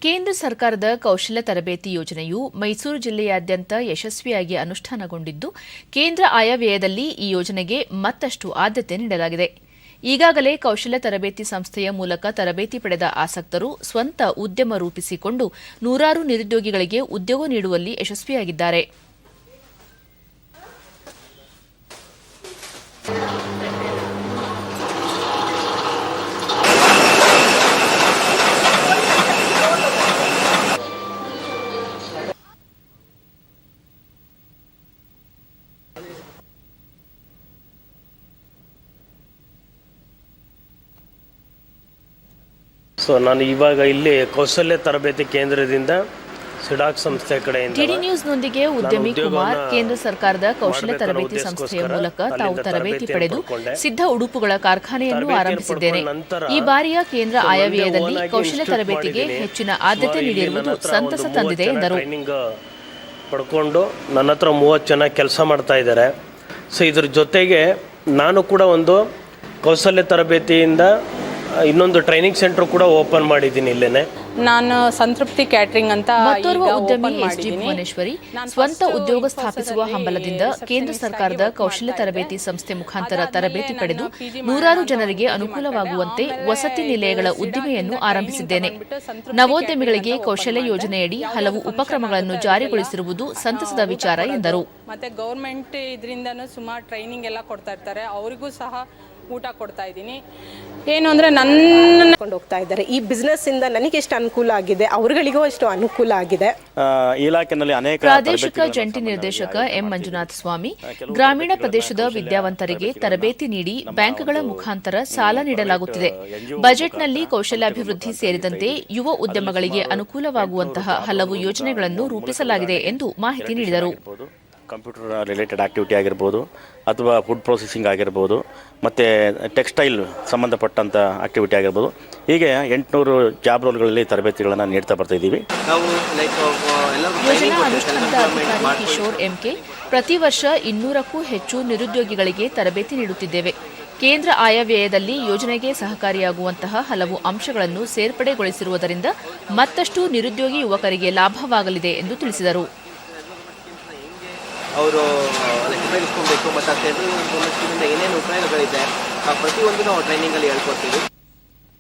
ಕೇಂದ್ರ ಸರ್ಕಾರದ ಕೌಶಲ್ಯ ತರಬೇತಿ ಯೋಜನೆಯು ಮೈಸೂರು ಜಿಲ್ಲೆಯಾದ್ಯಂತ ಯಶಸ್ವಿಯಾಗಿ ಅನುಷ್ಠಾನಗೊಂಡಿದ್ದು, ಕೇಂದ್ರ ಆಯವ್ಯಯದಲ್ಲಿ ಈ ಯೋಜನೆಗೆ ಮತ್ತಷ್ಟು ಆದ್ಯತೆ ನೀಡಲಾಗಿದೆ. ಈಗಾಗಲೇ ಕೌಶಲ್ಯ ತರಬೇತಿ ಸಂಸ್ಥೆಯ ಮೂಲಕ ತರಬೇತಿ ಪಡೆದ ಆಸಕ್ತರು ಸ್ವಂತ ಉದ್ಯಮ ರೂಪಿಸಿಕೊಂಡು ನೂರಾರು ನಿರುದ್ಯೋಗಿಗಳಿಗೆ ಉದ್ಯೋಗ ನೀಡುವಲ್ಲಿ ಯಶಸ್ವಿಯಾಗಿದ್ದಾರೆ. ನಾನು ಇವಾಗ ಇಲ್ಲಿ ಕೌಶಲ್ಯ ತರಬೇತಿ ಕೇಂದ್ರದಿಂದ ಸಿಡಾಕ್ ಸಂಸ್ಥೆ ಕಡೆಯಿಂದ ಡಿಡಿ ನ್ಯೂಸ್ನೊಂದಿಗೆ ಉದ್ಯಮಿ ಕುಮಾರ್ ಕೇಂದ್ರ ಸರ್ಕಾರದ ಕೌಶಲ್ಯ ತರಬೇತಿ ಸಂಸ್ಥೆಯ ಮೂಲಕ ತಾವು ತರಬೇತಿ ಪಡೆದು ಸಿದ್ಧ ಉಡುಪುಗಳ ಕಾರ್ಖಾನೆಯನ್ನು ಆರಂಭಿಸಿದ್ದೇನೆ. ಈ ಬಾರಿಯ ಕೇಂದ್ರ ಆಯವ್ಯಯದಲ್ಲಿ ಕೌಶಲ್ಯ ತರಬೇತಿಗೆ ಹೆಚ್ಚಿನ ಆದ್ಯತೆ ನೀಡಿರುವುದು ಸಂತಸ ತಂದಿದೆ ಎಂದರು. ಪಡ್ಕೊಂಡು ನನ್ನ ಹತ್ರ 30 ಜನ ಕೆಲಸ ಮಾಡ್ತಾ ಇದ್ದಾರೆ. ಇದ್ರ ಜೊತೆಗೆ ನಾನು ಕೂಡ ಒಂದು ಕೌಶಲ್ಯ ತರಬೇತಿಯಿಂದ ಇನ್ನೊಂದು ಟ್ರೈನಿಂಗ್ ಸೆಂಟರ್ ಕೂಡ ಓಪನ್ ಮಾಡಿದ್ದೀನಿ ಇಲ್ಲೇನೆ. ನಾನು ಸಂತೃಪ್ತಿ ಕ್ಯಾಟರಿಂಗ್ ಅಂತ ಮತ್ತೋರ್ವ ಉದ್ಯಮಿ ಎಸ್.ಡಿ. ಭುವನೇಶ್ವರಿ ಸ್ವಂತ ಉದ್ಯೋಗ ಸ್ಥಾಪಿಸುವ ಹಂಬಲದಿಂದ ಕೇಂದ್ರ ಸರ್ಕಾರದ ಕೌಶಲ್ಯ ತರಬೇತಿ ಸಂಸ್ಥೆ ಮುಖಾಂತರ ತರಬೇತಿ ಪಡೆದು ನೂರಾರು ಜನರಿಗೆ ಅನುಕೂಲವಾಗುವಂತೆ ವಸತಿ ನಿಲಯಗಳ ಉದ್ದಿಮೆಯನ್ನು ಆರಂಭಿಸಿದ್ದೇನೆ. ನವೋದ್ಯಮಿಗಳಿಗೆ ಕೌಶಲ್ಯ ಯೋಜನೆಯಡಿ ಹಲವು ಉಪಕ್ರಮಗಳನ್ನು ಜಾರಿಗೊಳಿಸಿರುವುದು ಸಂತಸದ ವಿಚಾರ ಎಂದರು. ಮತ್ತೆ ಗೌರ್ಮೆಂಟ್ ಇದರಿಂದನೂ ಸುಮಾರು ಟ್ರೈನಿಂಗ್ ಎಲ್ಲ ಕೊಡ್ತಾ ಇರ್ತಾರೆ, ಅವರಿಗೂ ಸಹ ಊಟ ಕೊಡ್ತಾ ಇದ್ದೀನಿ. ಏನು ಅಂದರೆ ನನ್ನ ಹೋಗ್ತಾ ಇದ್ದಾರೆ. ಈ ಬಿಸ್ನೆಸ್ ಇಂದ ನನಗೆ ಎಷ್ಟು ಅನುಕೂಲ ಆಗಿದೆ, ಅವರುಗಳಿಗೂ ಅಷ್ಟು ಅನುಕೂಲ ಆಗಿದೆ. ಇಲಾಖೆಯಲ್ಲಿ ಅನೇಕ ಪ್ರಾದೇಶಿಕ ಜಂಟಿ ನಿರ್ದೇಶಕ ಎಂ ಮಂಜುನಾಥ ಸ್ವಾಮಿ ಗ್ರಾಮೀಣ ಪ್ರದೇಶದ ವಿದ್ಯಾವಂತರಿಗೆ ತರಬೇತಿ ನೀಡಿ ಬ್ಯಾಂಕ್ಗಳ ಮುಖಾಂತರ ಸಾಲ ನೀಡಲಾಗುತ್ತಿದೆ. ಬಜೆಟ್ನಲ್ಲಿ ಕೌಶಲ್ಯಾಭಿವೃದ್ಧಿ ಸೇರಿದಂತೆ ಯುವ ಉದ್ಯಮಗಳಿಗೆ ಅನುಕೂಲವಾಗುವಂತಹ ಹಲವು ಯೋಜನೆಗಳನ್ನು ರೂಪಿಸಲಾಗಿದೆ ಎಂದು ಮಾಹಿತಿ ನೀಡಿದರು. ಕಂಪ್ಯೂಟರ್ ರಿಲೇಟೆಡ್ ಆಕ್ಟಿವಿಟಿ ಆಗಿರ್ಬೋದು ಅಥವಾ ಫುಡ್ ಪ್ರೊಸೆಸಿಂಗ್ ಆಗಿರ್ಬೋದು ಮತ್ತು ಟೆಕ್ಸ್ಟೈಲ್ ಸಂಬಂಧಪಟ್ಟಂಥ ಆಕ್ಟಿವಿಟಿ ಆಗಿರ್ಬೋದು, ಹೀಗೆ 800 ಜಾಬ್ ರೋಲ್ಗಳಲ್ಲಿ ತರಬೇತಿಗಳನ್ನು ನೀಡ್ತಾ ಬರ್ತಾ ಇದ್ದೀವಿ. ಯೋಜನಾ ಅನುಷ್ಠಾನದ ಅಧಿಕಾರಿ ಕಿಶೋರ್ ಎಂಕೆ ಪ್ರತಿ ವರ್ಷ 200ಕ್ಕೂ ಹೆಚ್ಚು ನಿರುದ್ಯೋಗಿಗಳಿಗೆ ತರಬೇತಿ ನೀಡುತ್ತಿದ್ದೇವೆ. ಕೇಂದ್ರ ಆಯವ್ಯಯದಲ್ಲಿ ಯೋಜನೆಗೆ ಸಹಕಾರಿಯಾಗುವಂತಹ ಹಲವು ಅಂಶಗಳನ್ನು ಸೇರ್ಪಡೆಗೊಳಿಸಿರುವುದರಿಂದ ಮತ್ತಷ್ಟು ನಿರುದ್ಯೋಗಿ ಯುವಕರಿಗೆ ಲಾಭವಾಗಲಿದೆ ಎಂದು ತಿಳಿಸಿದರು. ಅವರು ಉಪಯೋಗಿಸ್ಕೊಬೇಕು ಮತ್ತು ಆ ಸೆಂಟ್ರಲ್ ಗೌರ್ಮೆಂಟ್ ಸ್ಕೀಮಿಂದ ಏನೇನು ಉಪಯೋಗಗಳಿದೆ ಪ್ರತಿಯೊಂದು ನಾವು ಟ್ರೈನಿಂಗಲ್ಲಿ ಹೇಳ್ಕೊಡ್ತೀವಿ.